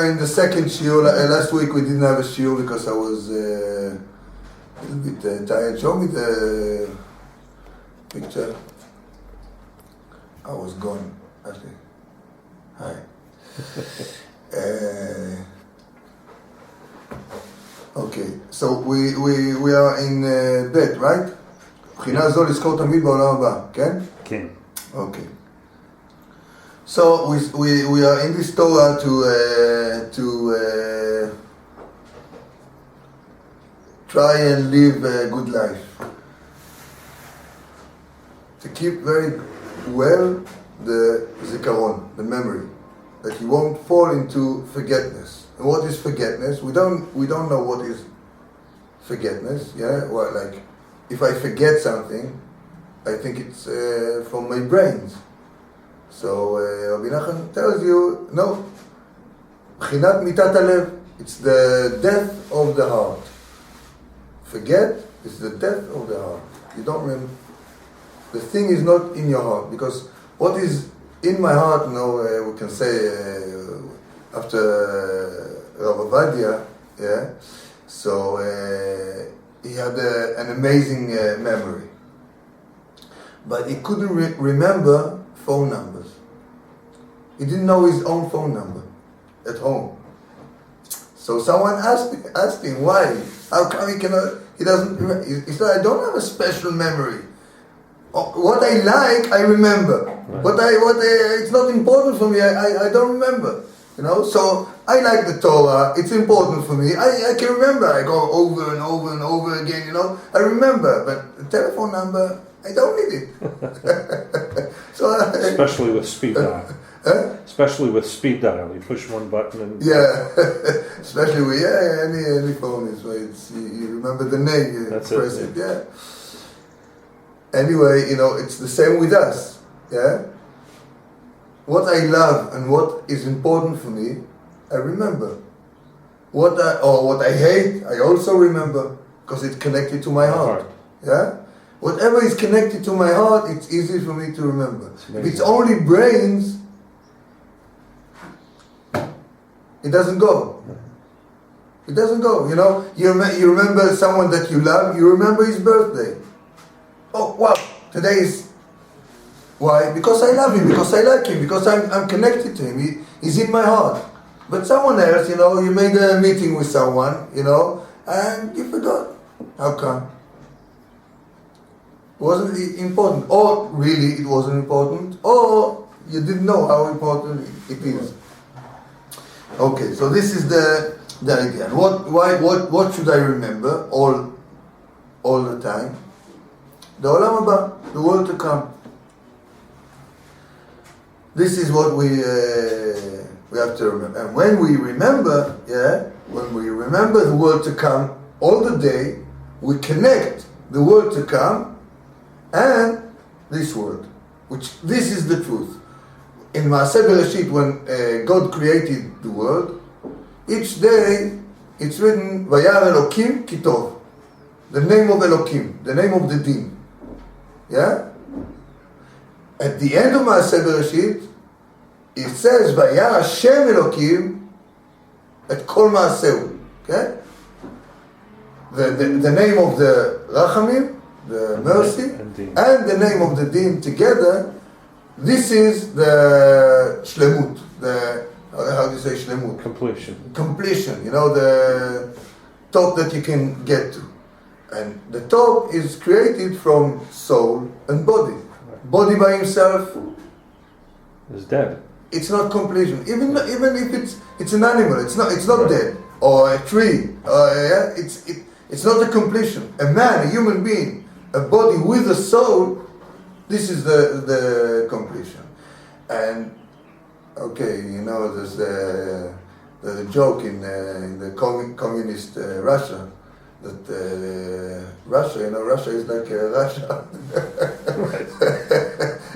are in the second shiur. Last week we didn't have a shiur because I was a little bit tired. Show me the picture. I was gone, actually. Hi. Okay, so we are in bet, right? בחינה זו לזכור תמיד בעולם הבא, כן? כן. Okay. So we are in this Torah to try and live a good life. To keep very well the zikaron, the memory, that you won't fall into forgetfulness. And what is forgetfulness? We don't know what is forgetfulness. Yeah, well, like if I forget something, I think it's from my brains. So Rabbi Nachman tells you, no, b'chinat mitat halev, it's the death of the heart. Forget is the death of the heart. You don't remember. The thing is not in your heart, because what is in my heart, we can say after Rav Ovadia, yeah. So he had an amazing memory, but he couldn't remember phone numbers. He didn't know his own phone number at home. So someone asked him why. How come he cannot? He doesn't. He said, I don't have a special memory. What I like, I remember. Right. What it's not important for me. I don't remember. So I like the Torah. It's important for me. I can remember. I go over and over and over again. I remember, but the telephone number, I don't need it. So especially with speed dial. Especially with speed dial, you push one button and especially with any phone is where you remember the name, you press it. Yeah. Anyway, it's the same with us. Yeah. What I love and what is important for me, I remember. What I hate, I also remember because it's connected to my heart. Yeah. Whatever is connected to my heart, it's easy for me to remember. If it's only brains, it doesn't go. It doesn't go. You remember someone that you love. You remember his birthday. Oh wow! Today is. Why? Because I love him. Because I like him. Because I'm connected to him. He's in my heart. But someone else, you made a meeting with someone, and you forgot. How come? Wasn't it important? Or really it wasn't important? Or you didn't know how important it is? Okay, so this is the idea. What should I remember all the time? The olam haba, the world to come. This is what we have to remember. And when we remember, when we remember the world to come all the day, we connect the world to come and this world, which this is the truth. In Maaseh Bereshit, when God created the world, each day it's written Vayar Elokim Kitov, the name of Elokim, the name of the Din. Yeah? At the end of Maaseh Bereshit, it says Vayar Hashem Elokim et Kol Maasehu. Okay? The name of the Rachamim, the mercy, and the name of the Din together. This is the shlemut, how do you say shlemut? Completion. Completion, the top that you can get to. And the top is created from soul and body. Right. Body by himself is dead. It's not completion. Even if it's an animal, it's not right. Dead. Or a tree. It's not a completion. A man, a human being, a body with a soul, this is the completion. And okay, there's the joke in the communist Russia that Russia is like Russia.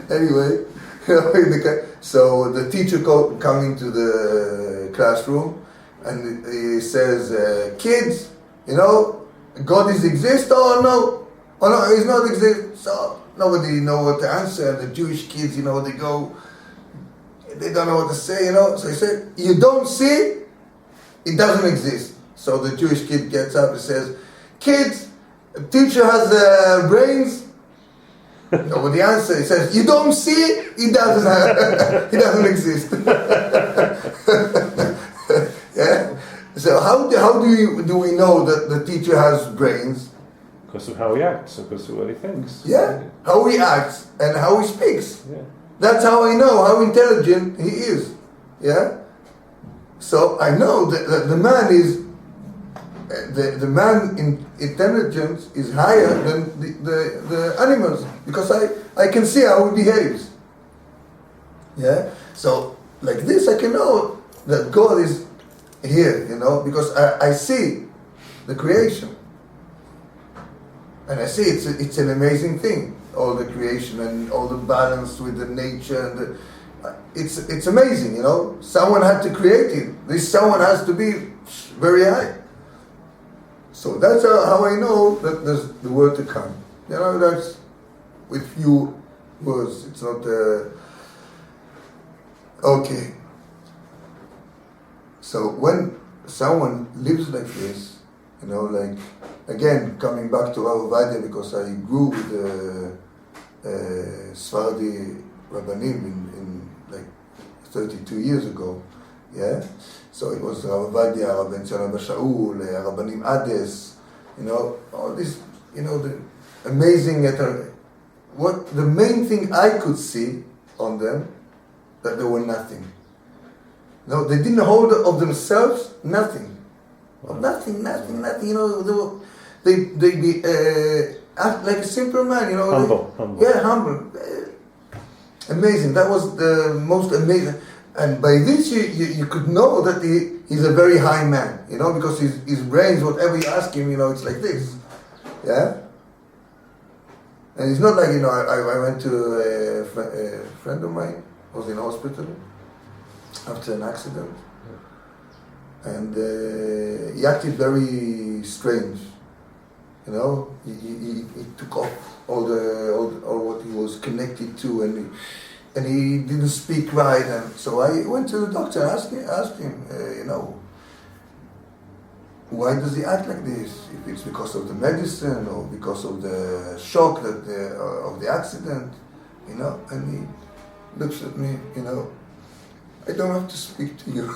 Anyway, so the teacher coming to the classroom and he says, kids, God is exist or no? Oh no, he's not exist. So nobody know what to answer. The Jewish kids, they go, they don't know what to say, So he said, you don't see? it doesn't exist. So the Jewish kid gets up and says, kids, a teacher has brains. No, but the answer, he says, you don't see it, he doesn't have, he doesn't exist. Yeah? So how do we know that the teacher has brains? Because of how he acts, because of what he thinks. Yeah, how he acts and how he speaks. Yeah. That's how I know how intelligent he is. Yeah? So I know that the man is, the man in intelligence is higher than the animals, because I can see how he behaves. Yeah? So like this I can know that God is here, because I see the creation. And I see it's an amazing thing, all the creation and all the balance with the nature and it's amazing, Someone had to create it. This someone has to be very high. So that's how I know that there's the word to come. That's with few words. It's not okay. So when someone lives like this, like again coming back to Rabbi Sadeh, because I grew with Sephardi Rabbanim in like 32 years ago, yeah. So it was Rabbi Sadeh, Rabbi Shaul, Rabbanim Ades, all this, the amazing. What the main thing I could see on them, that they were nothing. No, they didn't hold of themselves nothing. Nothing. They be act like a simple man. Humble. Yeah, humble. Amazing. That was the most amazing. And by this you could know that he's a very high man, because his brains, whatever you ask him, it's like this. Yeah? And it's not like, I went to a friend of mine, was in hospital after an accident. And he acted very strange. He took off all what he was connected to, and he didn't speak right. And so I went to the doctor and asked him, why does he act like this? If it's because of the medicine or because of the shock of the accident, And he looks at me, I don't have to speak to you.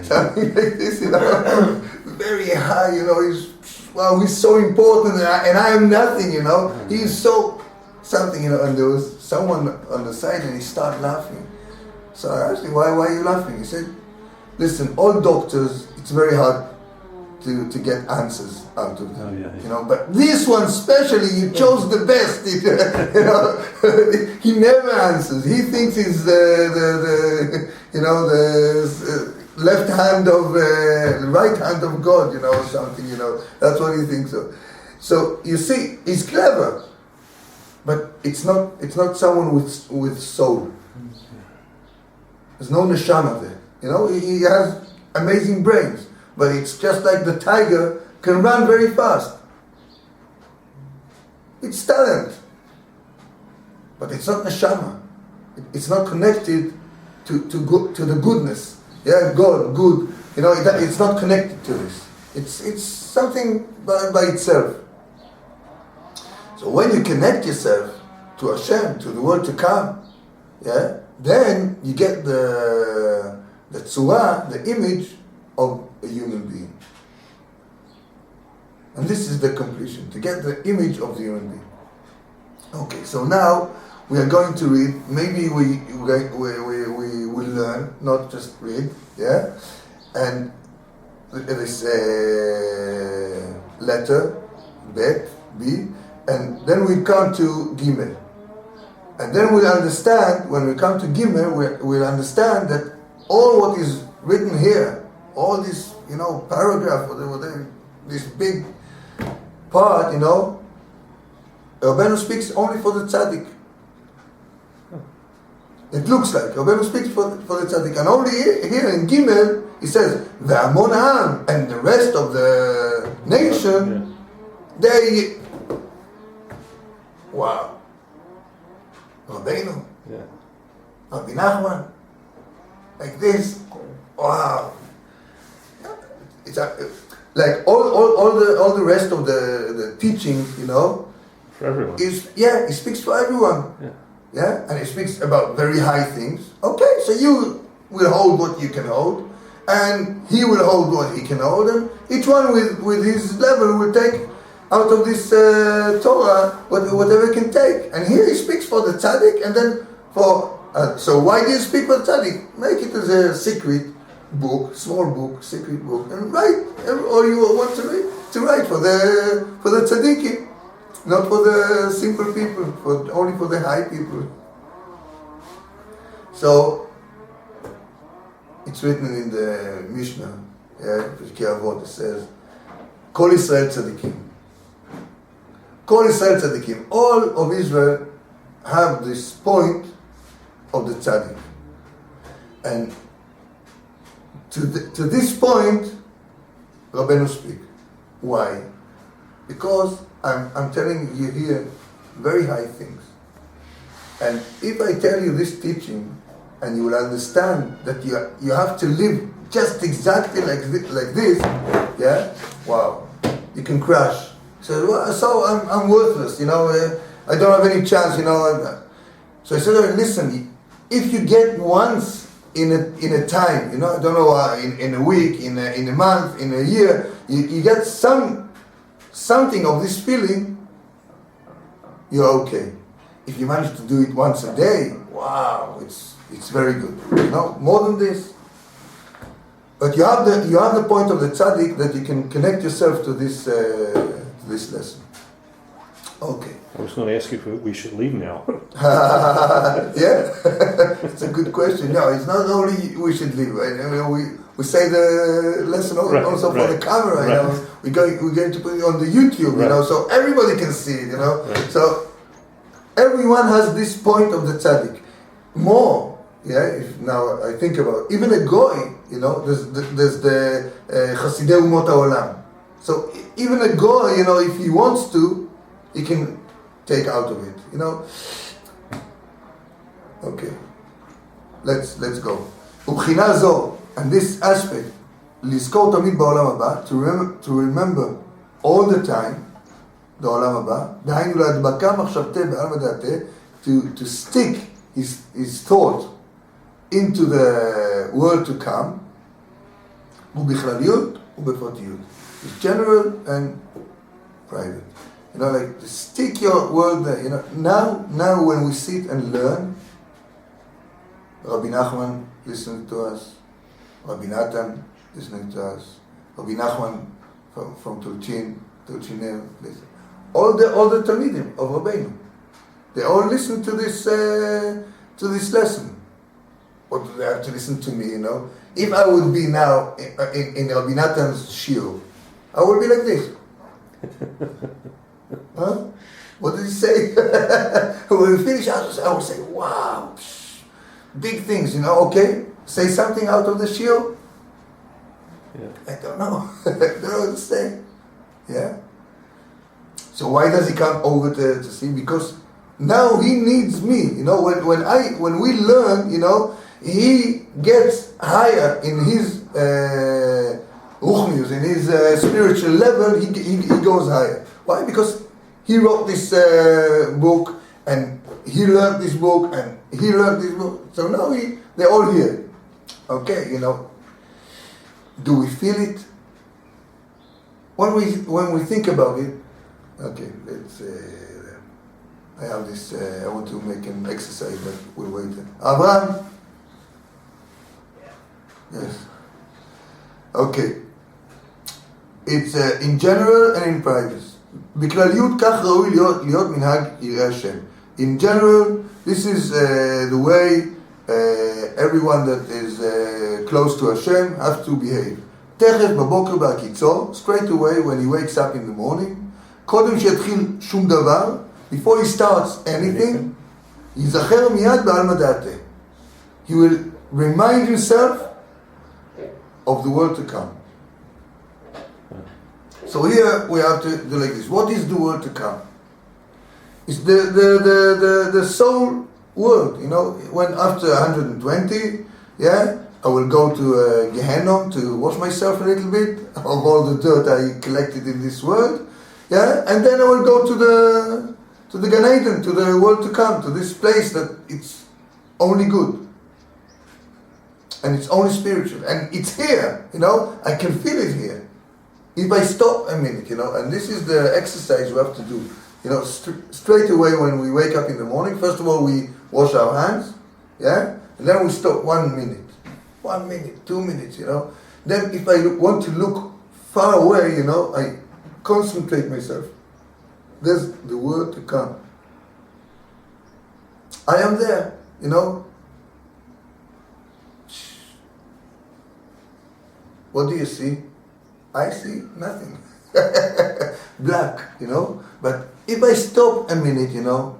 Something like this, very high, he's so important and I am nothing, He's so something, and there was someone on the side and he started laughing. So I asked him, why are you laughing? He said, listen, all doctors, it's very hard to get answers out of them, but this one specially, you chose the best, he never answers. He thinks he's the left hand of, right hand of God, or something, that's what he thinks of. So you see, he's clever, but it's not someone with soul. There's no neshama there, he has amazing brains. But it's just like the tiger can run very fast. It's talent. But it's not neshama. It's not connected to the goodness. Yeah, God, good. It's not connected to this. It's something by itself. So when you connect yourself to Hashem, to the world to come, yeah, then you get the tzura, the image of a human being. And this is the completion, to get the image of the human being. Okay, so now we are going to read, maybe we will learn, not just read, yeah? And this letter, bet, B, and then we come to Gimel. And then we'll understand, when we come to Gimel, we'll understand that all what is written here, all this, paragraph, whatever, this big part, Rabbeinu speaks only for the tzaddik. It looks like Rabbeinu speaks for the tzaddik, and only here in Gimel he says Ve'amon ha'am, and the rest of the nation, they, wow, Rabbeinu, Rabbi Nachman, like this, wow. it's like all the rest of the teaching, you know, For everyone. It speaks for everyone. Yeah. And it speaks about very high things. Okay, so you will hold what you can hold, and he will hold what he can hold, and each one with his level will take out of this Torah whatever he can take. And here he speaks for the tzaddik, and then for so why do you speak for the tzaddik? Make it as a secret book, small book, secret book, and write all you want to write for the tzaddikim, not for the simple people, only for the high people. So it's written in the Mishnah, Pirkei Avot, it says, Kol Israel tzaddikim. Kol Israel tzaddikim. All of Israel have this point of the tzaddik. And to this point, Rabbeinu speak. Why? Because I'm telling you here very high things. And if I tell you this teaching, and you will understand that you have to live just exactly like this, yeah? Wow, you can crash. So I'm worthless, you know. I don't have any chance, you know. So I said, listen, if you get once in a time, you know, I don't know, in a week, in a month, in a year, you get something of this feeling, you're okay. If you manage to do it once a day, wow, it's very good. You know, more than this. But you have the point of the tzaddik that you can connect yourself to this lesson. Okay. I was going to ask you if we should leave now. Yeah, it's a good question. No, it's not only we should leave. I mean, we say the lesson also for the camera. You know, we're going to put it on the YouTube. You know, so everybody can see it. You know, so everyone has this point of the tzaddik. More, if now I think about it, even a goy, you know, there's the Chasidei Umot HaOlam. So even a goy, you know, if he wants to, he can take out of it, you know. Okay, let's go. ובחינה זו, and this aspect, לזכור תמיד בעולם הבא, to remember all the time, the עולם הבא, דהיינו להדבקה מחשבתי בעלמא דעתי, to stick his thought into the world to come, ובכלליות ובפרטיות. It's general and private. You know, like to stick your word there. You know, now when we sit and learn, Rabbi Nachman listening to us, Rabbi Natan listening to us, Rabbi Nachman from Tulchinel, all the Talmidim of Rabbeinu, they all listen to this lesson. Or do they have to listen to me? You know, if I would be now in Rabbi Natan's shiur, I would be like this. Huh? What did he say? When we finish, I would say, wow, big things, you know, okay? Say something out of the shiur. Yeah. I don't know. I don't know what to say. Yeah? So why does he come over to see? Because now he needs me. You know, when we learn, you know, he gets higher in his ruchnius, in his spiritual level, he goes higher. Why? Because he wrote this book, and he learned this book, and he learned this book. So now they're all here. Okay, you know. Do we feel it? When we think about it, okay, let's. I have this. I want to make an exercise, but we'll wait. Abraham. Yes. Okay. It's in general and in private. בכלליות כך ראוי להיות מנהג יראי השם. In general, this is the way everyone that is close to Hashem have to behave. תכף בבוקר בהקיצור, straight away when he wakes up in the morning, קודם שיתחיל שום דבר, before he starts anything, ייזכר מיד בעלמא דעתי. He will remind himself of the world to come. So here we have to do like this. What is the world to come? It's the soul world. You know, when after 120, I will go to Gehenna to wash myself a little bit of all the dirt I collected in this world. Yeah, and then I will go to the Gan Eden, to the world to come, to this place that it's only good. And it's only spiritual. And it's here, I can feel it here. If I stop a minute, and this is the exercise we have to do. Straight away when we wake up in the morning, first of all we wash our hands, yeah? And then we stop 1 minute. 1 minute, 2 minutes, Then if I want to look far away, I concentrate myself. There's the world to come. I am there, What do you see? I see nothing. Black, But if I stop a minute,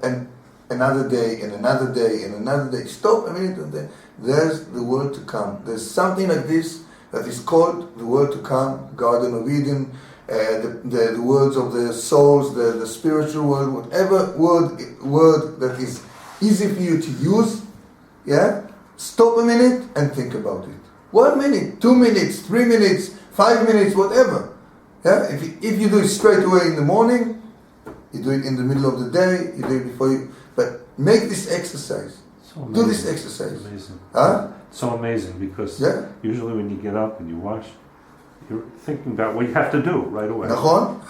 and another day, and another day, and another day, stop a minute, and then there's the world to come. There's something like this that is called the world to come, Garden of Eden, the words of the souls, the spiritual world, whatever word that is easy for you to use, yeah? Stop a minute and think about it. 1 minute, 2 minutes, 3 minutes, 5 minutes, whatever. Yeah? If you do it straight away in the morning, you do it in the middle of the day, you do it before you... But make this exercise. So do this exercise. It's amazing. Huh? So amazing because Yeah. usually when you get up and you wash, you're thinking about what you have to do right away. Nachon?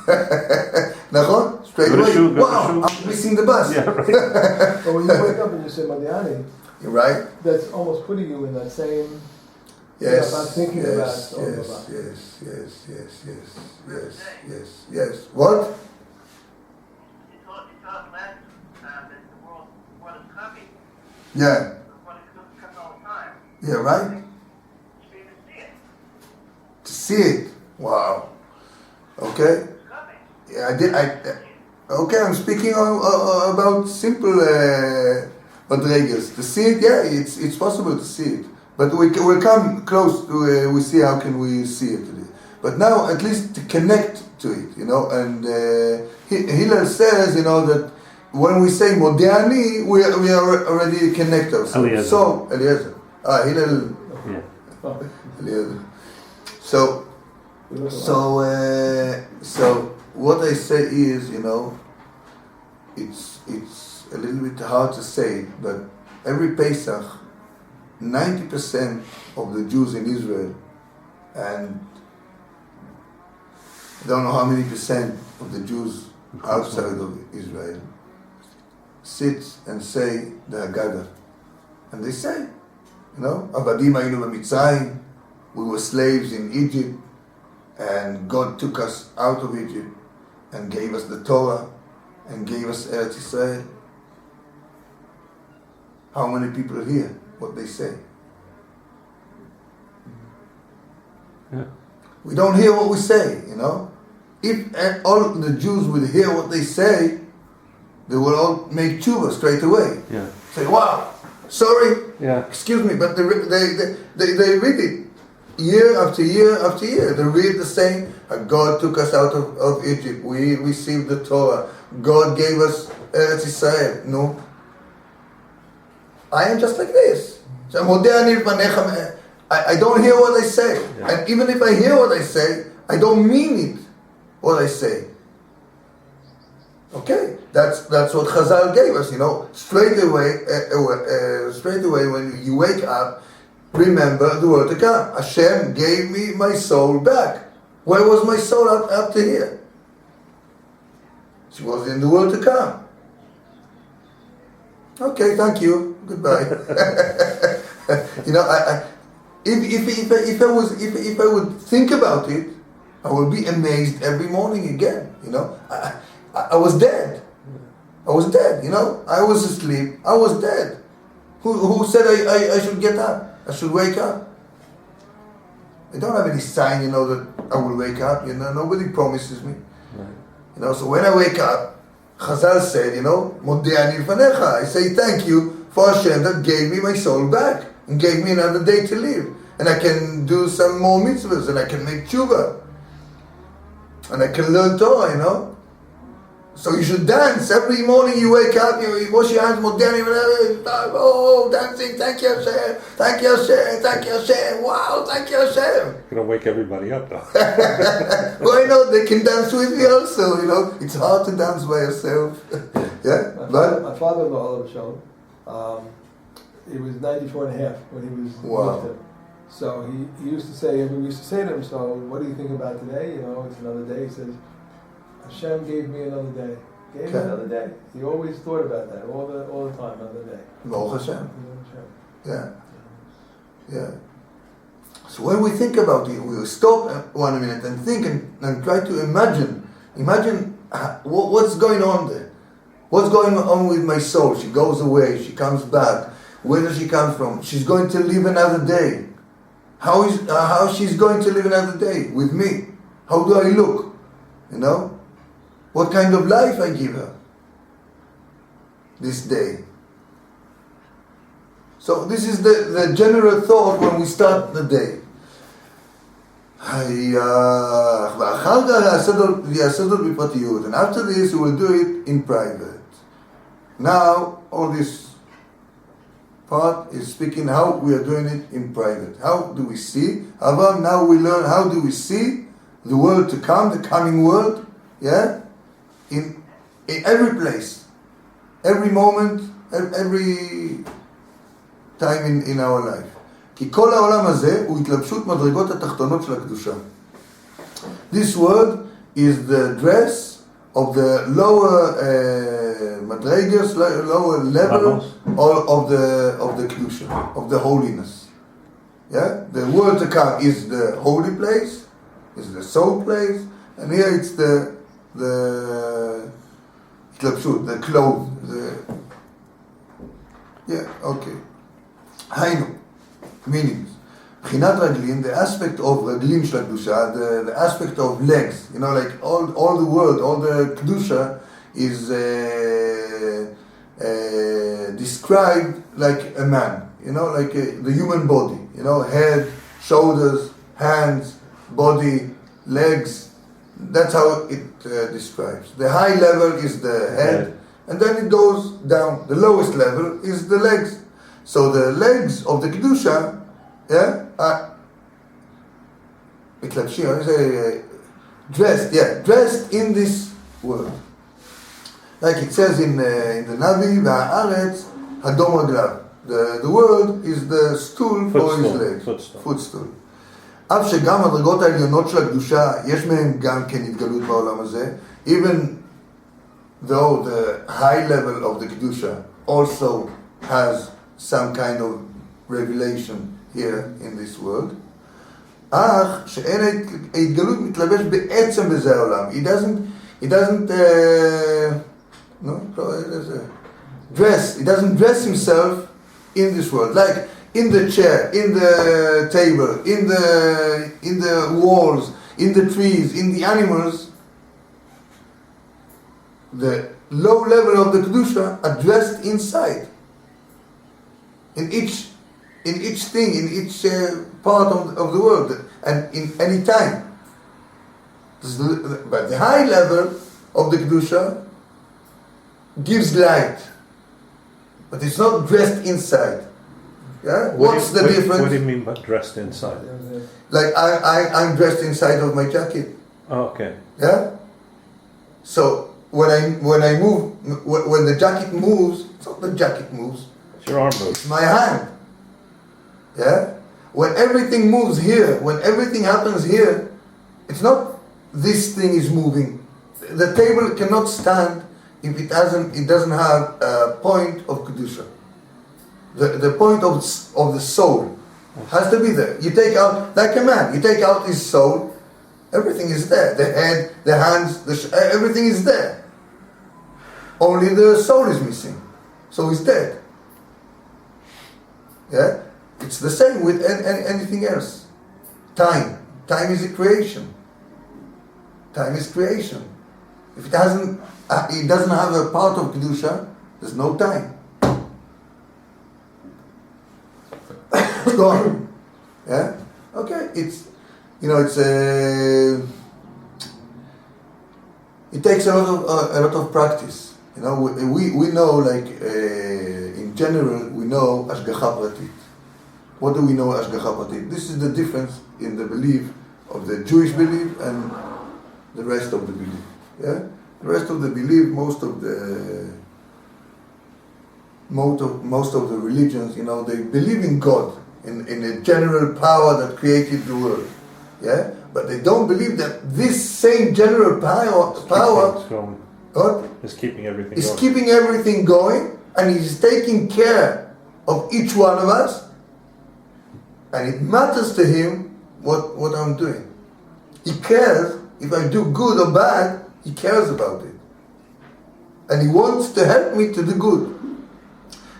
Nachon? Straight Go to away. shul, go to Wow, shul. I'm missing the bus. Yeah, right. But when you wake up and you say Madiani, You're right? that's almost putting you in that same. Yes. About thinking yes, about yes, yes. What? You thought last that the world is coming. Yeah. The world is coming all the time. Yeah, right? You need to see it. To see it. Wow. Okay. It's coming. Yeah, I did. Okay, I'm speaking about simple madrigas. To see it, yeah, it's possible to see it. But we'll come close to, we see how can we see it today. But now, at least to connect to it, and Hillel says, that when we say Modiani, we are already connect ourselves. Eliezer. So, Eliezer. Hillel. Yeah. Oh, Eliezer. So what I say is, it's a little bit hard to say, but every Pesach, 90% of the Jews in Israel, and I don't know how many percent of the Jews outside of Israel, sit and say the Haggadah. And they say, Avadim ayinu b'Mitzrayim, we were slaves in Egypt, and God took us out of Egypt and gave us the Torah and gave us Eretz Israel. How many people hear what they say? Yeah. We don't hear what we say, If all the Jews would hear what they say, they will all make tshuva straight away. Yeah. Say, wow, sorry, Yeah. excuse me, but they read it year after year after year. They read the same. God took us out of Egypt. We received the Torah. God gave us Eretz Israel. No. I am just like this. I don't hear what I say. Yeah. And even if I hear what I say, I don't mean it, what I say. Okay? That's what Chazal gave us, Straight away when you wake up, remember the world to come. Hashem gave me my soul back. Where was my soul up to here? She was in the world to come. Okay, thank you. Goodbye. If I would think about it, I would be amazed every morning again. I was dead. I was dead. I was asleep. I was dead. Who said I should get up? I should wake up. I don't have any sign, that I will wake up. Nobody promises me. Right. So when I wake up, Chazal said, Modeh ani lefanecha. I say thank you for Hashem that gave me my soul back and gave me another day to live, and I can do some more mitzvahs, and I can make tshuva, and I can learn Torah. So you should dance every morning. You wake up, you wash your hands, modernim, oh, dancing. Thank you, Hashem. Thank you, Hashem. Thank you, Hashem. Wow, thank you, Hashem. Gonna wake everybody up though. Why not? They can dance with me also. It's hard to dance by yourself. Yeah, My father-in-law, he was 94 and a half when he was lifted. So he used to say, we used to say to him, so what do you think about today? It's another day. He says, Hashem gave me another day. Gave me another day. He always thought about that all the time, another day. Baruch Hashem. Yeah. So when we think about it, we will stop 1 minute and think and try to imagine what's going on there. What's going on with my soul? She goes away, she comes back. Where does she come from? She's going to live another day. How she's going to live another day with me? How do I look? What kind of life I give her this day? So this is the general thought when we start the day. And after this we will do it in private. Now all this part is speaking how we are doing it in private. How do we see? Now we learn how do we see the world to come, the coming world, in every place, every moment, every time in our life. כי כל העולם הזה הוא התלבשות מדרגות התחתונות של הקדושה. This world is the dress of the lower madregas, lower level of the kedusha, of the holiness. Yeah, the world to come is the holy place, is the soul place, and here it's the התלבשות, the clothes. Okay. היינו, meanings. מבחינת רגלים, the aspect of רגלים של הקדושה, the aspect of legs, like all the world, all the kedusha is described like a man, like the human body, head, shoulders, hands, body, legs. That's how it describes. The high level is the head, and then it goes down. The lowest level is the legs. So the legs of the kedusha, are dressed in this world. Like it says in the Navi, והארץ הדום רגליו. The world is the stool for his legs. Footstool. אף שגם הדרגות העליונות של הקדושה, יש מהם גם כן התגלות בעולם הזה, even though the high level of the kedusha also has some kind of revelation here in this world, אך שאין ההתגלות מתלבש בעצם בזה העולם. He doesn't dress himself in this world, like in the chair, in the table, in the walls, in the trees, in the animals. The low level of the kedusha are dressed inside. In each thing, in each part of the world, and in any time. But the high level of the kedusha gives light, but it's not dressed inside. Yeah, what's the difference? What do you mean by dressed inside? Like I'm dressed inside of my jacket. Oh, okay. Yeah. So when I move, when the jacket moves, it's not the jacket moves. It's your arm moves. It's my hand. Yeah. When everything moves here, when everything happens here, it's not this thing is moving. The table cannot stand if it doesn't have a point of kedusha. The point of the soul has to be there. You take out, like a man, you take out his soul, everything is there. The head, the hands, everything is there. Only the soul is missing. So he's dead. Yeah? It's the same with anything else. Time is a creation. Time is creation. If it doesn't have a part of kedusha, there's no time. It's gone. Yeah. Okay. It's it takes a lot of practice. You know, we know, like in general, we know Ashgacha Pratit. What do we know Ashgacha Pratit? This is the difference in the belief of the Jewish belief and the rest of the belief. Yeah, the rest of the belief, most of the religions, you know, they believe in God, in a general power that created the world. Yeah, but they don't believe that this same general power is keeping everything is going. keeping everything going, and He's taking care of each one of us, and it matters to Him what I'm doing. He cares if I do good or bad. He cares about it, and He wants to help me to do good.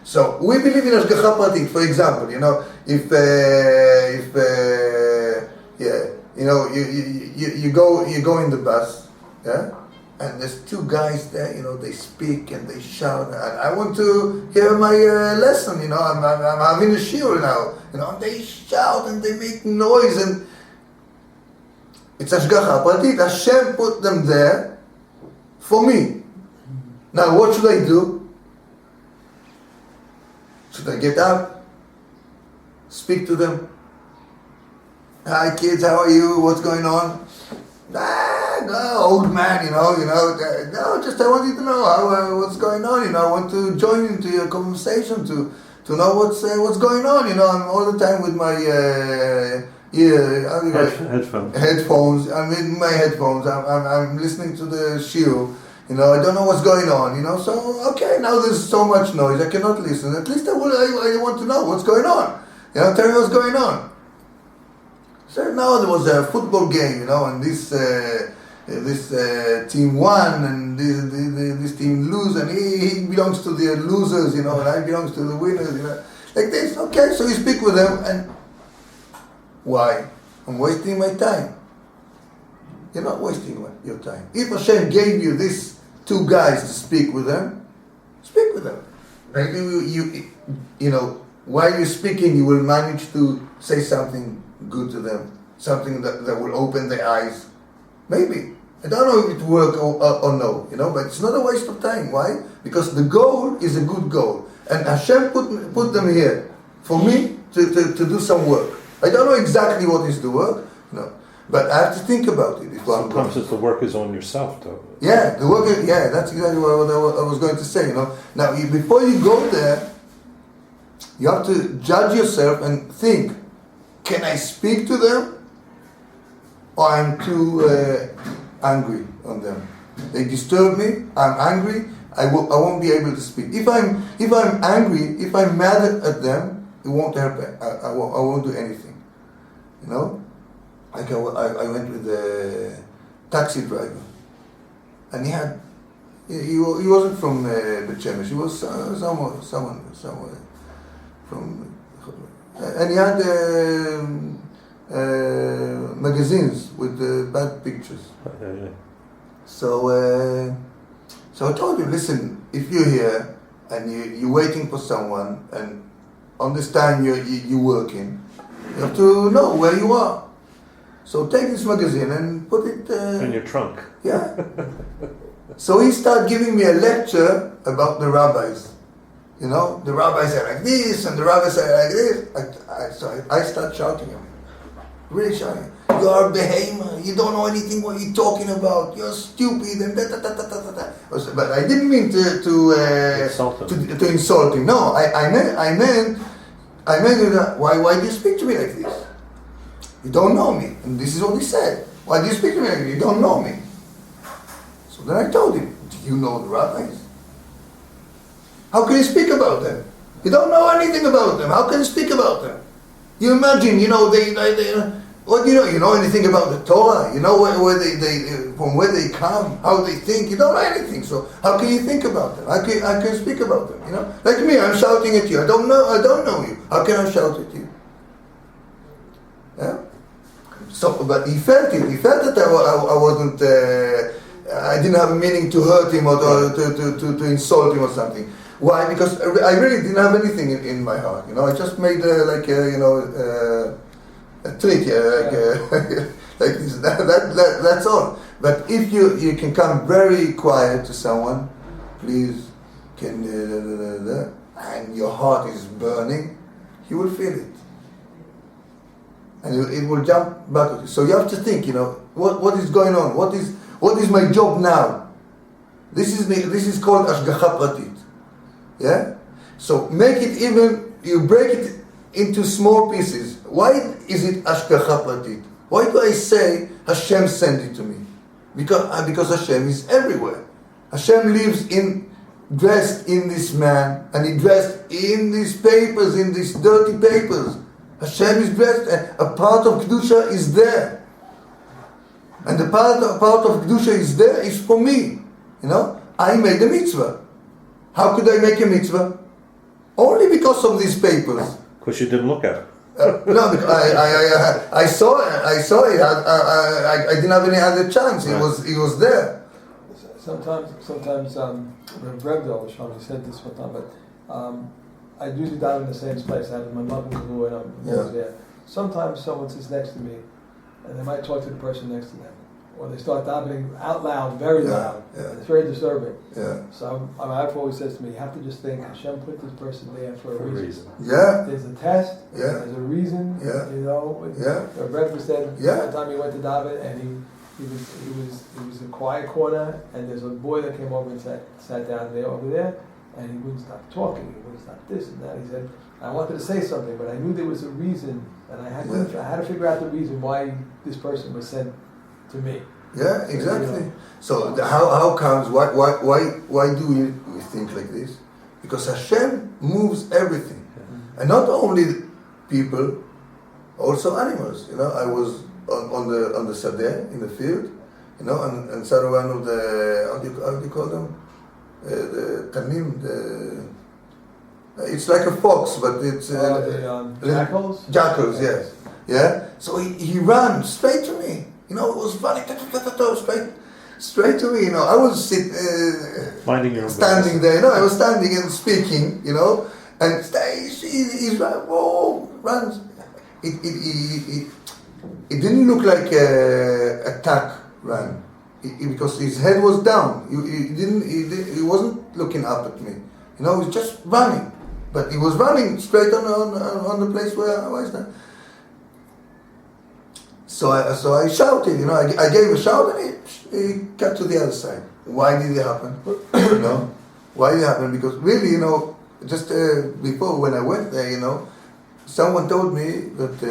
So we believe in Ashgacha Pratit. For example, you know, if you know, you go in the bus, yeah, and there's two guys there, you know, they speak and they shout, and I want to hear my lesson, you know, I'm having a shiur now, you know, and they shout and they make noise, and it's Ashgacha Pratit. Hashem put them there for me. Now what should I do? Should I get up, speak to them? Hi kids, how are you? What's going on? No, old man, no, just I want you to know what's going on, I want to join into your conversation to know what's going on, I'm all the time with my headphones. I'm in my headphones. I'm listening to the shiur. I don't know what's going on. So okay, now there's so much noise. I cannot listen. At least I want to know what's going on. Tell me what's going on. So now there was a football game, and this team won and this team lose, and he belongs to the losers, and I belongs to the winners, like this. Okay, so you speak with them, and why? I'm wasting my time. You're not wasting your time. If Hashem gave you these two guys to speak with them, speak with them. Maybe while you're speaking, you will manage to say something good to them, something that will open their eyes. Maybe. I don't know if it will work or no, but it's not a waste of time. Why? Because the goal is a good goal. And Hashem put them here for me to do some work. I don't know exactly what is the work, but I have to think about it. Sometimes the work is on yourself, though. Yeah, the work is, that's exactly what I was going to say, Now, before you go there, you have to judge yourself and think, can I speak to them? Or I'm too angry on them. They disturb me, I'm angry, I won't be able to speak. If I'm angry, if I'm mad at them, it won't help. I won't do anything. I went with a taxi driver, and he wasn't from Bet-Shemesh. He was someone from, and he had magazines with bad pictures. So I told him, listen, if you're here and you're waiting for someone, and on this time you're working, you have to know where you are. So take this magazine and put it in your trunk. Yeah. So he started giving me a lecture about the rabbis. The rabbis are like this, and the rabbis are like this. So I start shouting at him. Really shouting. You are a behemoth. You don't know anything what you're talking about. You're stupid and da. But I didn't mean to insult him. No, I meant that. Why do you speak to me like this? You don't know me. And this is what he said. Why do you speak to me like this? You don't know me. So then I told him, do you know the rabbis? How can you speak about them? You don't know anything about them. How can you speak about them? You imagine, they what do you know? You know anything about the Torah? You know where they from where they come, how they think? You don't know anything. So how can you think about them? How can you speak about them? Like me, I'm shouting at you. I don't know you. How can I shout at you? Yeah. So, but he felt it. He felt that I wasn't. I didn't have a meaning to hurt him or to insult him or something. Why? Because I really didn't have anything in my heart. I just made a trick, like this. That's all. But if you can come very quiet to someone, please, can and your heart is burning, he will feel it. And it will jump back at you. So you have to think, what is going on? What is my job now? This is called Ashgacha Pratit. Yeah? So make it you break it into small pieces. Why is it Ashgacha Pratit? Why do I say Hashem sent it to me? Because Hashem is everywhere. Hashem lives dressed in this man, and he dressed in these papers, in these dirty papers. Hashem is dressed, and a part of Kedusha is there. And the part of Kedusha is there is for me. I made a mitzvah. How could I make a mitzvah? Only because of these papers. Because you didn't look at it. No, because I saw it. I didn't have any other chance. Right. He was there. Sometimes, Rebbi said this one time, but I usually dive in the same place. I have my mother and I'm always there. Sometimes someone sits next to me, and they might talk to the person next to them, or they start davening out loud, very loud. Yeah. It's very disturbing. Yeah. So my wife always says to me, you have to just think, Hashem put this person there for a reason. Yeah. There's a test. Yeah. There's a reason. Yeah. Yeah. Rebbi said one time he went to daven and he was in a quiet corner, and there's a boy that came over and sat down there over there, and he wouldn't stop talking. He wouldn't stop this and that. He said, I wanted to say something, but I knew there was a reason, and I had to figure out the reason why this person was sent to me. Yeah, exactly. So how comes? Why do we think like this? Because Hashem moves everything, and not only people, also animals. I was on the Sadeh in the field, and saw one of the how do you call them? The tanim. It's like a fox, but it's jackals. Jackals, yes. Yeah. So he ran straight to me. It was running straight to me. I was Minding your own standing business. there. I was standing and speaking. And he's like, whoa, runs. It didn't look like a attack run, because his head was down. He wasn't looking up at me. He was just running, but he was running straight on the place where I was now. So I shouted, I gave a shout, and he got to the other side. Why did it happen? Why did it happen? Because really, just before when I went there, someone told me that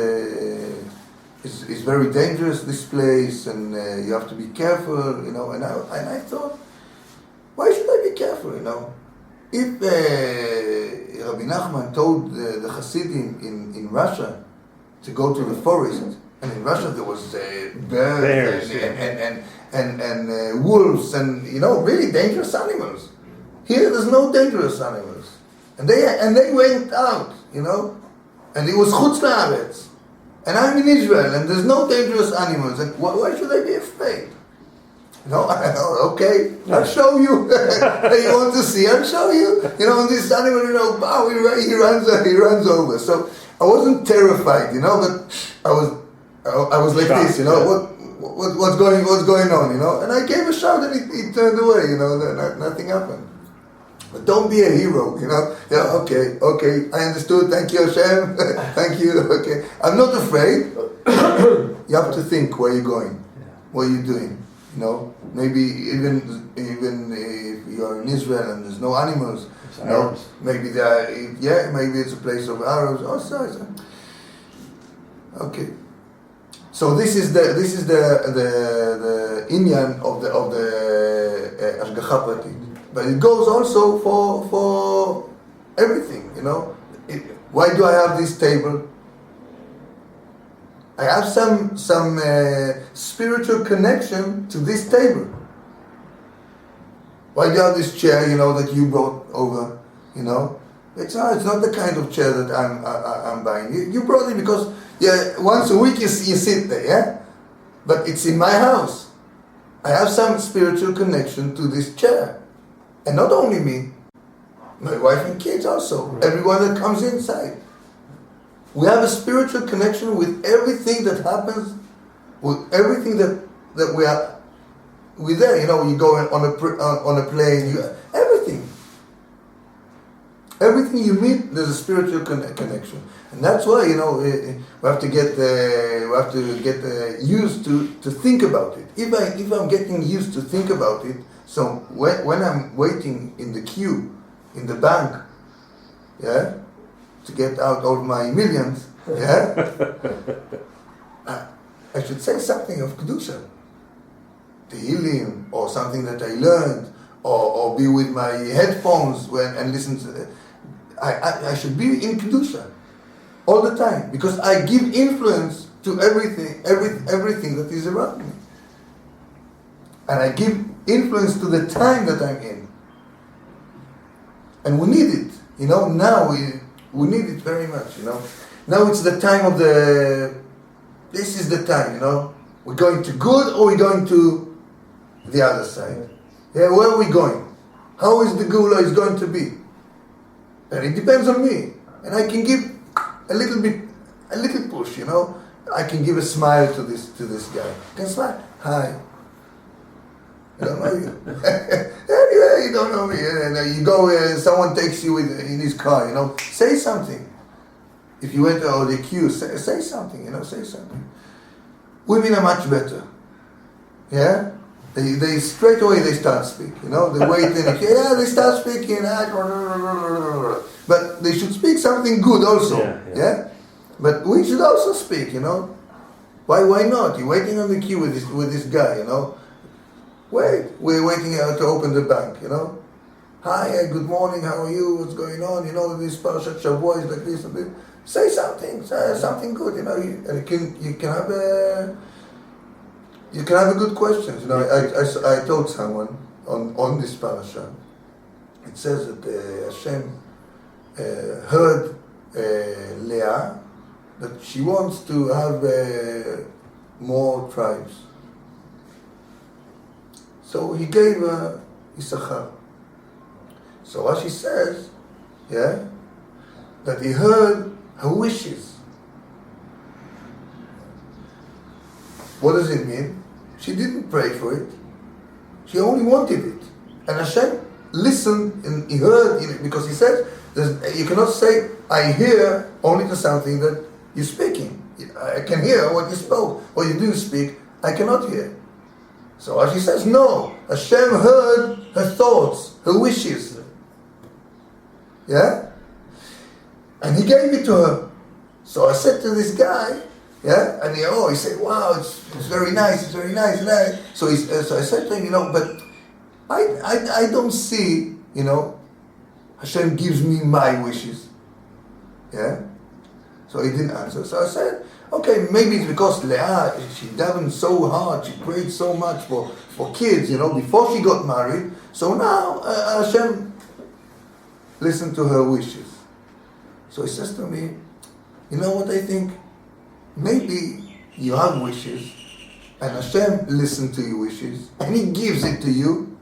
it's very dangerous, this place, and you have to be careful, and I thought, why should I be careful, If Rabbi Nachman told the Hasidim in Russia to go to the forest, and in Russia there was bears and wolves and really dangerous animals. Here there's no dangerous animals, and they went out, and it was Chutz La'aretz, and I'm in Israel, and there's no dangerous animals, and why should I be afraid? Okay, I'll show you. You want to see? I'll show you. This animal, he runs over. So I wasn't terrified, but I was like this, what's going on, and I gave a shout, and he turned away, nothing happened. But don't be a hero, okay, I understood, thank you Hashem, thank you, okay. I'm not afraid. You have to think where you're going, what you're doing, maybe even if you're in Israel and there's no animals, maybe maybe it's a place of Arabs, okay. So this is the inyan of the Ashgacha Pratit, but it goes also for everything. Why do I have this table? I have some spiritual connection to this table. Why do you have this chair? That you brought over. It's not the kind of chair that I'm buying. You brought it because once a week you sit there, yeah? But it's in my house. I have some spiritual connection to this chair. And not only me, my wife and kids also. Right. Everyone that comes inside. We have a spiritual connection with everything that happens, with everything that we are we're there. You know, you go on a plane. Everything you meet, there's a spiritual connection, and that's why we have to get used to think about it. If I'm getting used to think about it, so when I'm waiting in the queue in the bank, to get out all my millions, I should say something of kedusha, tehillim, or something that I learned, or be with my headphones and listen to. I should be in kedusha all the time, because I give influence to everything that is around me, and I give influence to the time that I'm in, and we need it. Now we need it very much. Now it's the time of this is the time. We're going to good, or we're going to the other side. Where are we going? How is the gula is going to be? And it depends on me. And I can give a little push, I can give a smile to this guy. I can smile. Hi. I don't know you. Anyway, you don't know me. And you go, someone takes you in his car, say something. If you went to the queue, say something, say something. Women are much better. Yeah? They straight away they start speaking, they wait and they start speaking, but they should speak something good also, But we should also speak, Why not? You're waiting on the queue with this guy, Wait, we're waiting to open the bank, Hi, good morning, how are you? What's going on? This Parashat Shavua is like this and this. Say something good, and you can have a good question. I told someone on this parasha. It says that Hashem heard Leah that she wants to have more tribes. So he gave her Issachar. So what she says, that he heard her wishes. What does it mean? She didn't pray for it. She only wanted it. And Hashem listened and he heard, because he said, you cannot say, I hear only to something that you're speaking. I can hear what you spoke, or you didn't speak, I cannot hear. So as she says, no, Hashem heard her thoughts, her wishes. And he gave it to her. So I said to this guy, and he said, wow, it's very nice, it's very nice. So I said to him, but I don't see, Hashem gives me my wishes. So he didn't answer. So I said, okay, maybe it's because Leah, she davened so hard, she prayed so much for kids, before she got married. So now Hashem listened to her wishes. So he says to me, you know what I think? Maybe you have wishes, and Hashem listened to your wishes, and He gives it to you,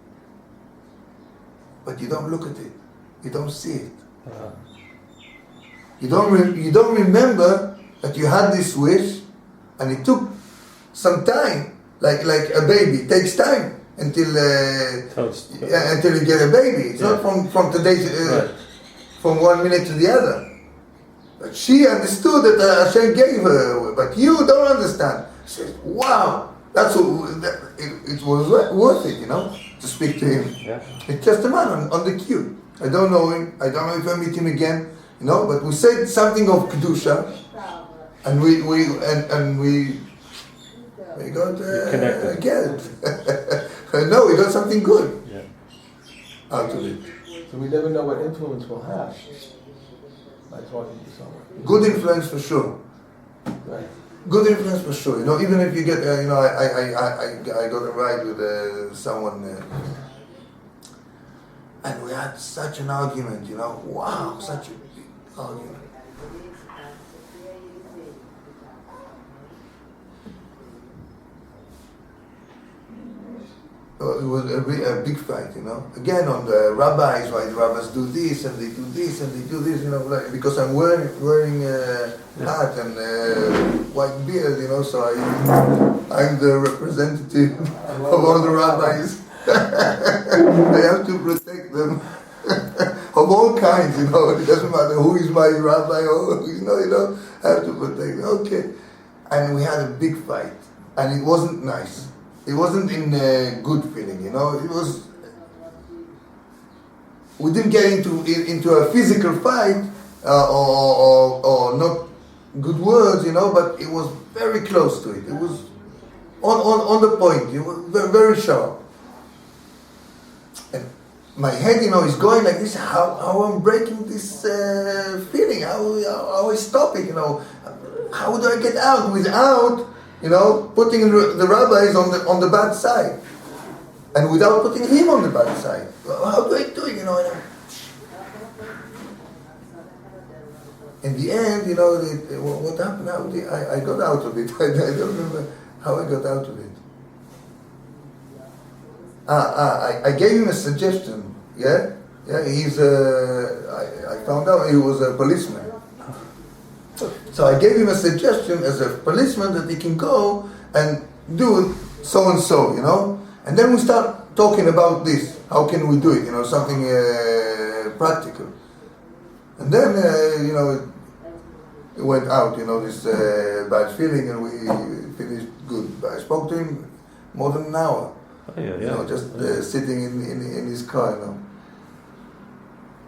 but you don't look at it, you don't see it. You don't remember that you had this wish, and it took some time, like a baby. It takes time until you get a baby. It's not from today, from 1 minute to the other. But she understood that Hashem gave her, but you don't understand. She said, wow, it was worth it, to speak to him. It's just a man on the queue. I don't know him. I don't know if I meet him again. But we said something of kedusha, and we got again. No, we got something good out of it. So we never know what influence we'll have by talking to someone. Good influence for sure. Right. Good influence for sure. Even if you get, I got a ride with someone, and we had such an argument. Wow, such a big argument. it was a big fight, Again, on the rabbis, why the rabbis do this and they do this and they do this, because I'm wearing a hat and white beard, so I'm the representative of all the rabbis. I have to protect them of all kinds, It doesn't matter who is my rabbi or I have to protect them. Okay. And we had a big fight, and it wasn't nice. It wasn't in a good feeling, It was. We didn't get into a physical fight or not good words, but it was very close to it. It was on the point. It was very, very sharp. And my head, is going like this. How I'm breaking this feeling? How I stop it? How do I get out without? Putting the rabbis on the bad side, and without putting him on the bad side. How do I do it? In the end, what happened now? I got out of it. I don't remember how I got out of it. I gave him a suggestion. Yeah. He's I found out he was a policeman. So I gave him a suggestion as a policeman that he can go and do so and so, And then we start talking about this. How can we do it? Something practical. And then, it went out, this bad feeling, and we finished good. I spoke to him more than an hour. Just sitting in his car,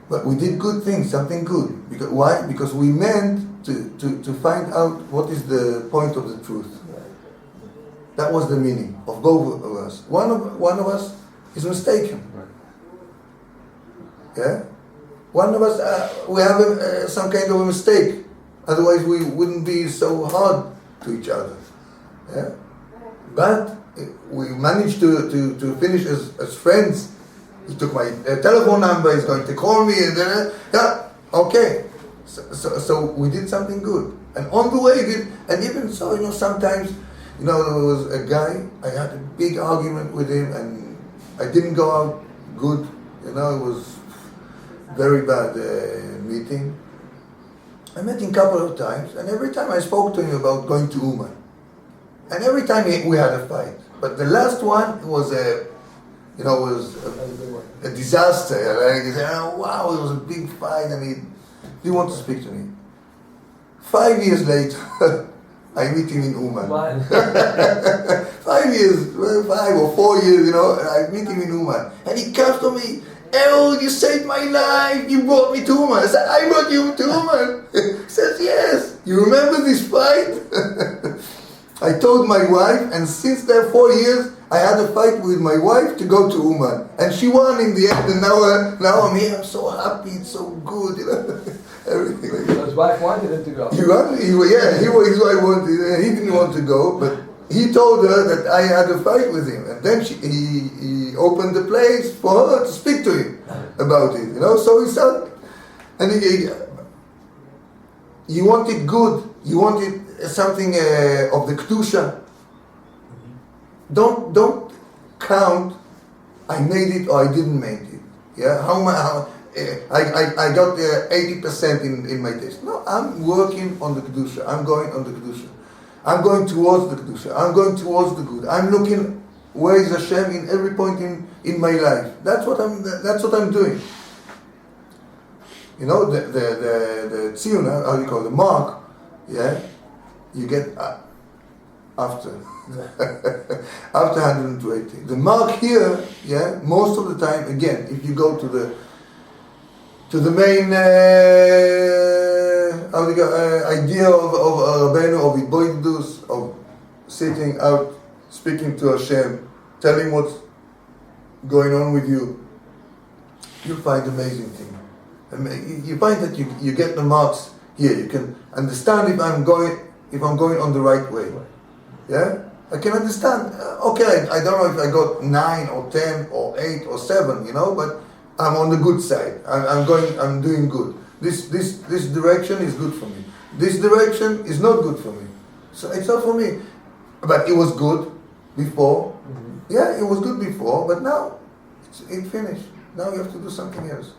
But we did good things, something good. Because why? Because we meant to find out what is the point of the truth. That was the meaning of both of us. One of us is mistaken. Yeah? One of us, we have some kind of a mistake. Otherwise we wouldn't be so hard to each other. Yeah? But we managed to finish as friends. He took my telephone number, he's going to call me, and okay. So we did something good. And on the way, and even so, sometimes, there was a guy, I had a big argument with him, and I didn't go out good. It was very bad meeting. I met him a couple of times, and every time I spoke to him about going to Uman. And every time we had a fight. But the last one was a disaster. He said, wow, it was a big fight, and he didn't want to speak to me. 5 years later, I meet him in Uman. 5 years, 5 or 4 years, I meet him in Uman. And he comes to me, Ehud, you saved my life, you brought me to Uman. I said, I brought you to Uman. He says, yes, you remember this fight? I told my wife, and since that 4 years, I had a fight with my wife to go to Uman. And she won in the end, and now I'm here, I'm so happy, it's so good, everything like that. So his wife wanted him to go. His wife wanted, he didn't want to go, but he told her that I had a fight with him. And then he opened the place for her to speak to him about it, so he started, and he wanted good, he wanted something of the Kedusha. Don't count I made it or I didn't make it. Yeah, I got 80% in my taste. No, I'm working on the Kedusha. I'm going on the Kedusha. I'm going towards the Kedusha. I'm going towards the good. I'm looking where is Hashem in every point in my life. That's what I'm doing. The tziyun, how do you call it, the mark, yeah, you get after 120. The mark here, yeah, most of the time, again, if you go to the main idea of Rabbeinu, of Iboidus, of sitting out, speaking to Hashem, telling what's going on with you, you'll find amazing thing. You find that you get the marks here. You can understand if I'm going on the right way. Yeah, I can understand. Okay, I don't know if I got 9 or 10 or 8 or 7, but I'm on the good side. I'm doing good. This direction is good for me. This direction is not good for me. So it's not for me. But it was good. before. Yeah, it was good before, but now it's finished. Now you have to do something else.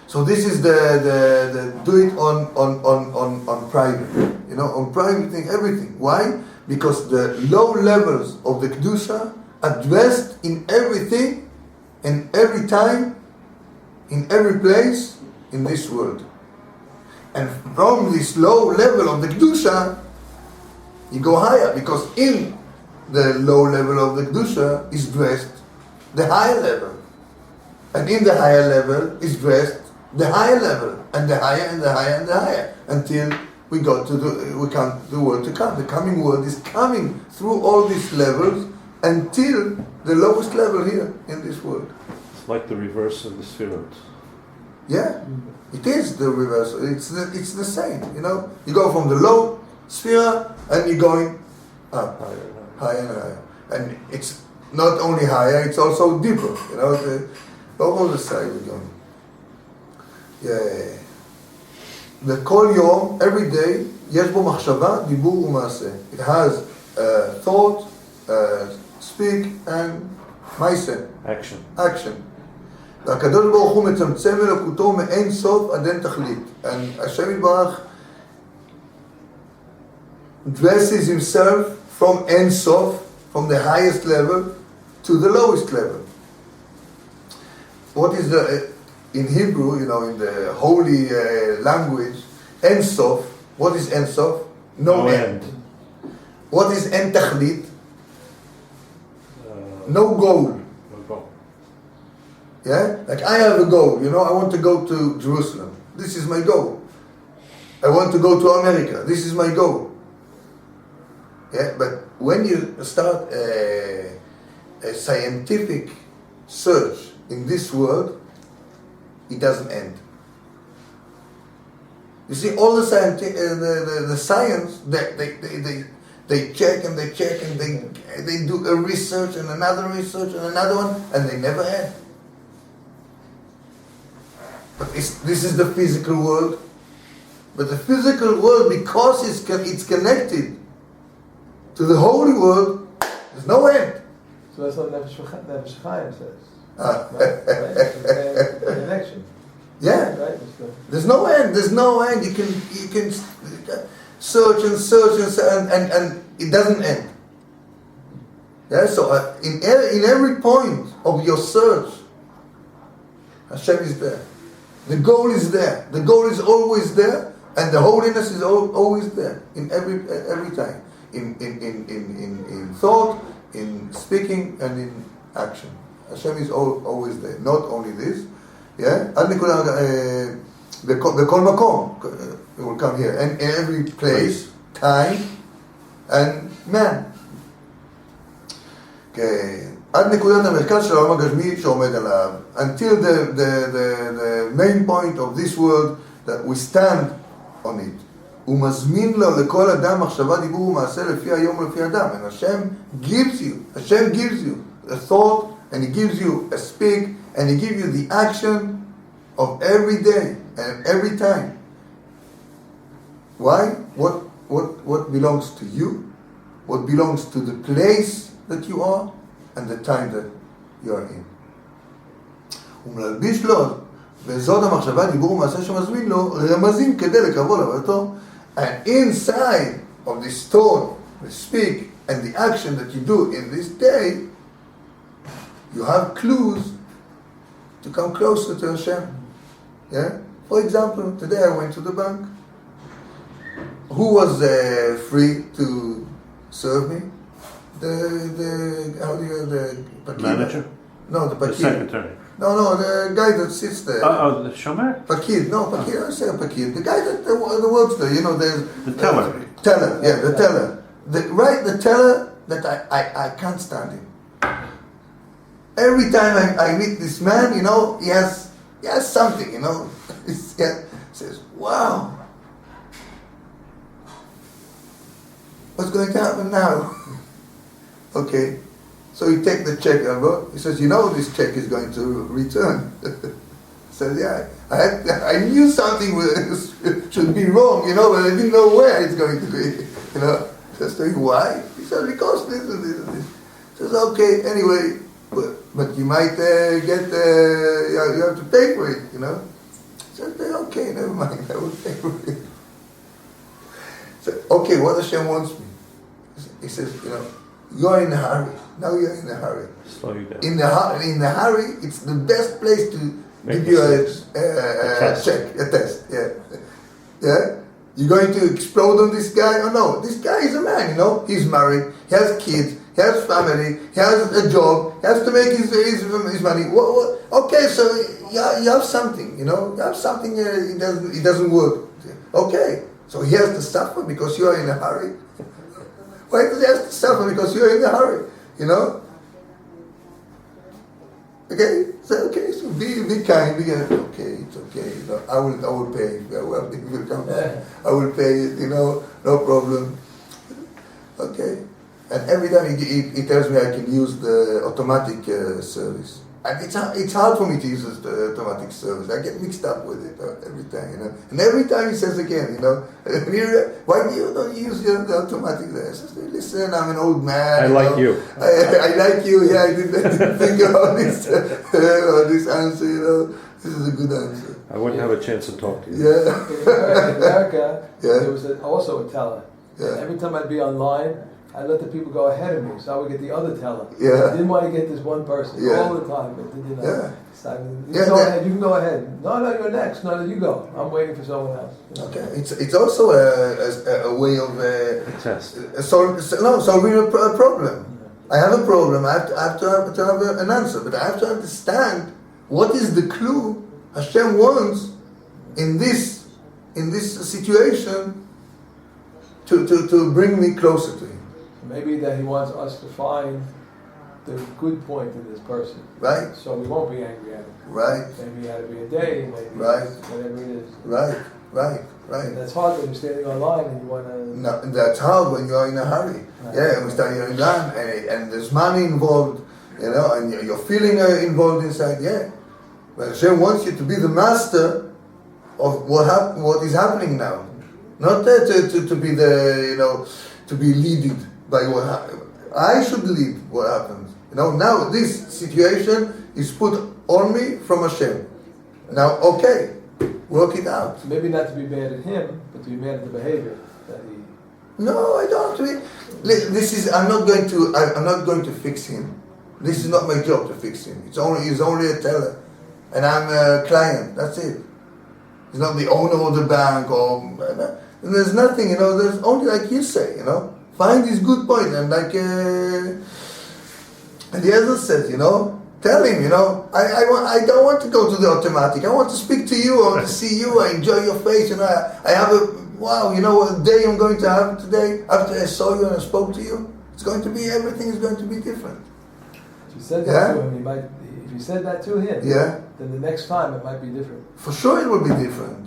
So this is the do it on private. You know, on private thing, everything. Why? Because the low levels of the Kedusha are dressed in everything and every time, in every place in this world. And from this low level of the Kedusha, you go higher, because in the low level of the Kedusha is dressed the higher level. And in the higher level is dressed the higher level, and the higher and the higher and the higher, until we got to the world to come. The coming world is coming through all these levels until the lowest level here in this world. It's like the reverse of the Sphirot. Yeah, it is the reverse. It's the same. You know, you go from the low sphere and you're going up, higher and higher. And it's not only higher; it's also deeper. You know, all the side we're going. Yeah. The Kol Yom, every day, יש בו מחשבה, דיבור ומעשה. It has thought, speak, and מעשה. Action. והקדוש ברוך הוא מצמצם אלוקותו מאין סוף עד אין תכלית. And Hashem יתברך dresses himself from אין סוף, from the highest level, to the lowest level. What is the... In Hebrew, you know, in the holy language, Ein Sof. What is Ein Sof? No end. What is En Tachlit? No goal. Yeah? Like I have a goal, you know, I want to go to Jerusalem. This is my goal. I want to go to America. This is my goal. Yeah? But when you start a scientific search in this world, it doesn't end. You see, all the science, they check and they check and they do a research and another research and another one, and they never end. But this is the physical world. But the physical world, because it's connected to the holy world, there's no end. So that's what Nefesh Chaim says. Right? Connection. Yeah. Right? There's no end. There's no end. You can search and it doesn't end. Yeah. So in every point of your search, Hashem is there. The goal is there. The goal is always there, and the holiness is always there in every time. In thought, in speaking, and in action. Hashem is always there. Not only this, yeah. עד נקודה בכל מקום, it will come here, and in every place, time, and man. Okay. עד נקודת המרכז של העולם הגשמי שעומד עליו, until the main point of this world that we stand on it. הוא מזמין לו לכל אדם מחשבה, דיבור ומעשה לפי היום ולפי אדם. And Hashem gives you a thought, and He gives you a speak, and He gives you the action of every day and every time. Why? What belongs to you? What belongs to the place that you are and the time that you are in. ומלביש לו וזאת המחשבה, דיבור ומעשה שמזמין לו רמזים כדי לקרבו לעבודתו. And inside of this thought, the speak, and the action that you do in this day, you have clues to come closer to Hashem. Yeah? For example, today I went to the bank. Who was free to serve me? The Pakir. Manager? No, the Pakir. The secretary. No, the guy that sits there. Oh, the Shomer? Pakir. No, Pakir. I say Pakir. The guy that works there. You know, there's the teller. Teller. Yeah, the teller. The teller that I can't stand him. Every time I meet this man, you know, he has something, you know. He says, wow. What's going to happen now? Okay. So he takes the check over. He says, you know this check is going to return. I said, yeah. I knew something should be wrong, you know, but I didn't know where it's going to be. You know. Just saying, why? He says, because this and this and this. He says, okay, anyway, but you might get, you have to pay for it, you know. He says, okay, never mind, I will pay for it. So, okay, what Hashem wants me? He says, you know, you're in a hurry. Now you're in a hurry. Slow you down. In the hurry, it's the best place to give you a test. Yeah. Yeah? You're going to explode on this guy? Oh no, this guy is a man, you know. He's married, he has kids, he has family, he has a job, he has to make his money. Okay, so you have something, you know. You have something, it doesn't work. Okay, so he has to suffer because you are in a hurry. Why does he have to suffer? Because you are in a hurry, you know. Okay, so be kind, be okay, it's okay, you know, I will pay, well, it will come back, I will pay it, you know, no problem. Okay, and every time he tells me I can use the automatic service. And it's hard for me to use the automatic service. I get mixed up with it every time, you know. And every time he says again, you know, why do you don't use the automatic? I says, listen, I'm an old man. I like you. I like you. Yeah, I didn't think about this answer. You know, this is a good answer. I wouldn't have a chance to talk to you. Yeah. In America, there was also a teller. Yeah. Every time I'd be online, I let the people go ahead of me, so I would get the other teller. Yeah. I didn't want to get this one person all the time, but you know, you go ahead. You can go ahead. No, you're next. No, you go. I'm waiting for someone else. Okay, it's also a way of solving a problem. I have a problem. I have to have an answer, but I have to understand what is the clue Hashem wants in this situation to bring me closer to Him. Maybe that He wants us to find the good point in this person. Right. So we won't be angry at him. Right. Maybe it had to be a day, maybe whatever it is. Right. And that's hard when you're standing online and you want to... No, that's hard when you are in a hurry. Right. Yeah, we start in line and there's money involved, you know, and you're feeling involved inside, yeah. But Hashem wants you to be the master of what is happening now. Not to be the, you know, to be leaded by what happens. I should lead what happens. You know, now this situation is put on me from Hashem. Now, okay, work it out. Maybe not to be mad at him, but to be mad at the behavior that he... No, I don't. I'm not going to fix him. This is not my job to fix him. He's only a teller, and I'm a client. That's it. He's not the owner of the bank, and there's nothing. You know, there's only like you say. You know, find his good point, and like and the other says, you know, tell him. You know, I don't want to go to the automatic. I want to speak to you. I want to see you. I enjoy your face. You know, I have wow, you know what day I'm going to have today after I saw you and I spoke to you? It's going to be, everything is going to be different. If you said that to him, if you said that to him, then the next time it might be different. For sure it will be different.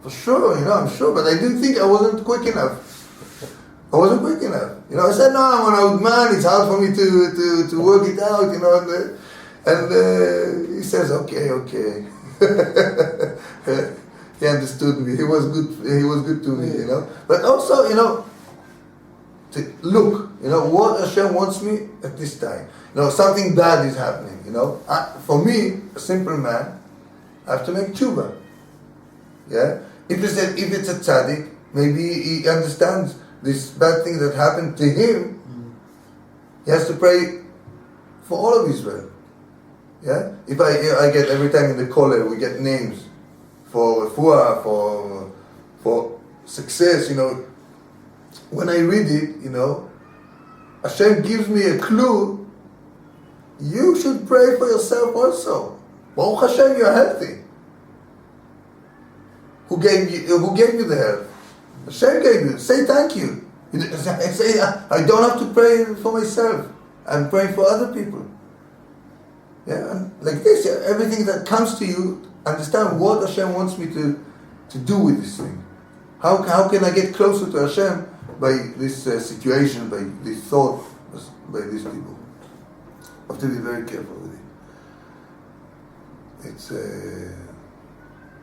For sure, you know, I'm sure, but I didn't think I wasn't quick enough. I wasn't quick enough. You know, I said, no, I'm an old man, it's hard for me to work it out, you know, and he says, okay. He understood me. He was good to me, you know. But also, you know, to look, you know, what Hashem wants me at this time. You know, something bad is happening, you know. For me, a simple man, I have to make tshuva. Yeah? If it's a tzaddik, maybe he understands this bad thing that happened to him. He has to pray for all of Israel. Yeah? If I get, every time in the kollel, we get names for refuah, for success, you know. When I read it, you know, Hashem gives me a clue. You should pray for yourself also. Baruch Hashem, you're healthy. Who gave you the health? Hashem gave you. Say thank you. Say, I don't have to pray for myself. I'm praying for other people. Yeah, and like this, everything that comes to you, understand what Hashem wants me to do with this thing. How can I get closer to Hashem by this situation, by this thought, by these people? I have to be very careful with it. It's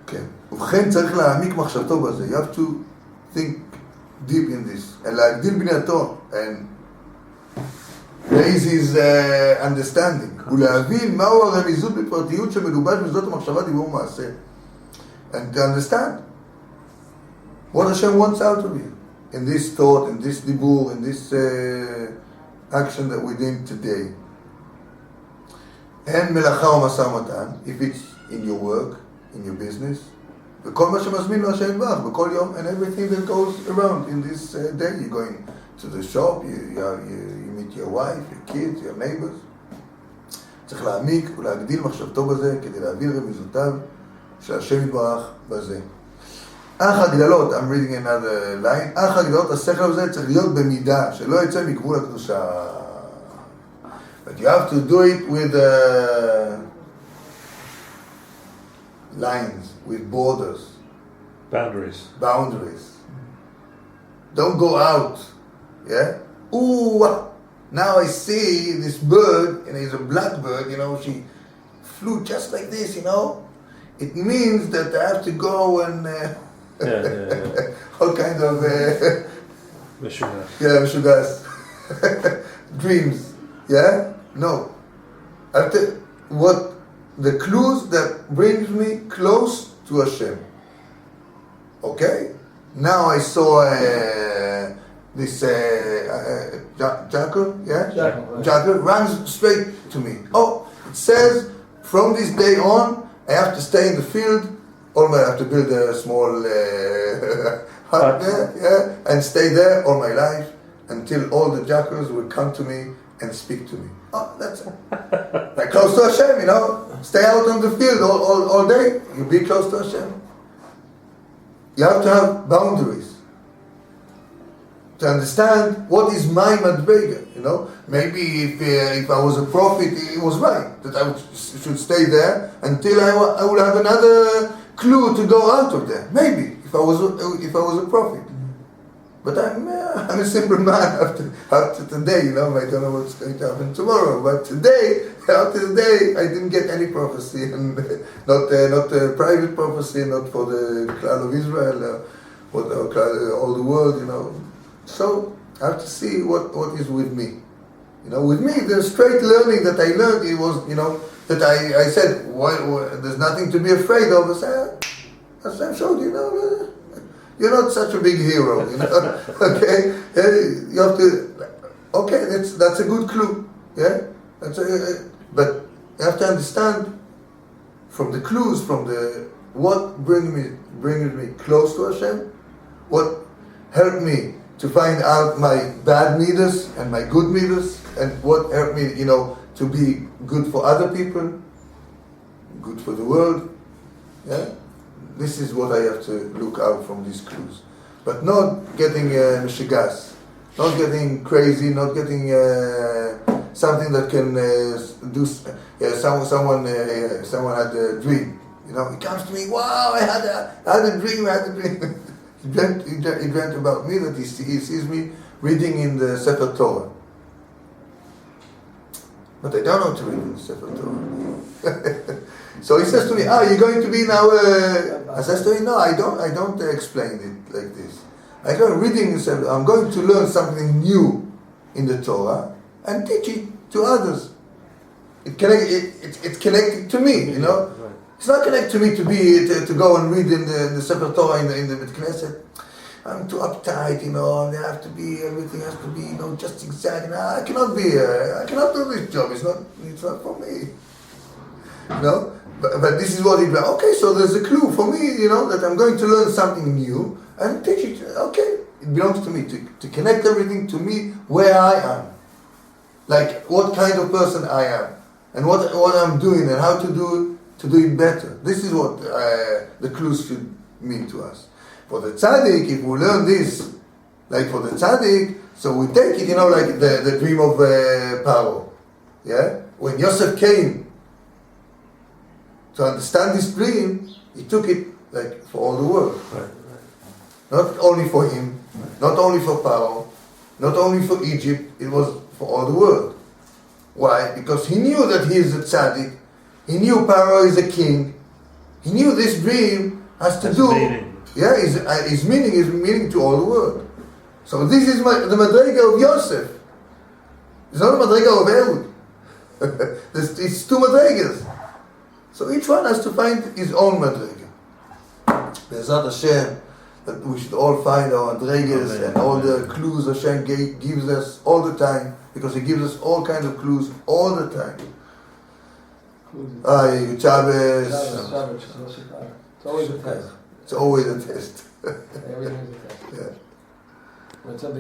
כן. ובכן צריך להעמיק מחשבתו בזה. You have to think deep in this. להגדיל בנייתו. And raise his understanding. ולהבין מהו הרמיזות בפרטיות שמלובש בזאת המחשבה דיבור מעשה. And to understand what Hashem wants out of you in this thought, in this dibur, in this action that we're doing today. And מלאכה ומשא ומתן, if it's in your work, in your business, וכל מה שמזמין לו השם יתברך, בכל יום, and everything that goes around in this day. You're going to the shop, you meet your wife, your kids, your neighbors. צריך להעמיק ולהגדיל מחשבתו בזה כדי להביא רמיזותיו של השם יתברך בזה. אך הגדלות, I'm reading another line, אך הגדלות השכל הזה צריך להיות במידה, שלא יצא מגבול הקדושה. But you have to do it with lines, with borders. Boundaries. Don't go out. Yeah? Ooh, now I see this bird, and it's a black bird, she flew just like this, It means that I have to go and all kinds of mishugas. Dreams. Yeah? No. What the clues that brings me close to Hashem. Okay? Now I saw this jackal, jackal runs straight to me. Oh, it says from this day on I have to stay in the field, or I have to build a small hut there, and stay there all my life until all the jackals will come to me and speak to me. Oh, that's it. Like close to Hashem, Stay out on the field all day, you'll be close to Hashem. You have to have boundaries. To understand what is my madrega, Maybe if I was a prophet, it was right that I should stay there until I will have another clue to go out of there. Maybe if I was a prophet. But I'm a simple man after today, I don't know what's going to happen tomorrow. But today, after today, I didn't get any prophecy, and not a private prophecy, not for the clan of Israel, or all the world, So I have to see what is with me. With me, the straight learning that I learned, it was, that I said, there's nothing to be afraid of. I said, Hashem showed you, you're not such a big hero, Okay? You have to, okay, that's a good clue, yeah? But you have to understand from the clues, what brings me close to Hashem, what helped me to find out my bad midas and my good midas, and what helped me, to be good for other people, good for the world, yeah? This is what I have to look out from these clues. But not getting mishigas, not getting crazy, not getting something that can do. Someone had a dream. He comes to me. Wow! I had a dream. He dreamt about me, that he sees me reading in the Sefer Torah. But I don't know to read in the Sefer Torah. So he says to me, you're going to be now I says to him, no, I don't explain it like this. I go reading, I'm going to learn something new in the Torah and teach it to others. It's connected to me, It's not connected to me to go and read in the Sefer Torah in the Bet-Knesset. I'm too uptight, everything has to be, just exact. I cannot do this job. It's not for me. But this is what it was. Okay, so there's a clue for me, that I'm going to learn something new and teach it. Okay, it belongs to me to connect everything to me where I am, like what kind of person I am, and what I'm doing and how to do it better. This is what the clues should mean to us. For the tzaddik, if we learn this, like for the tzaddik, so we take it, like the dream of Paro. Yeah, when Yosef came to understand this dream, he took it like for all the world. Right. Not only for him, not only for Paro, not only for Egypt, it was for all the world. Why? Because he knew that he is a tzaddik, he knew Paro is a king, he knew this dream has to do, his meaning to all the world. So this is the madrega of Yosef. It's not a madrega of Ehud. It's two madregas. So each one has to find his own madrega. Be'ezrat Hashem, that we should all find our madregas and all the clues Hashem gives us all the time, because He gives us all kinds of clues all the time. Shabbos. It's always a test. It's always a test. Everything is a test. Yeah. When something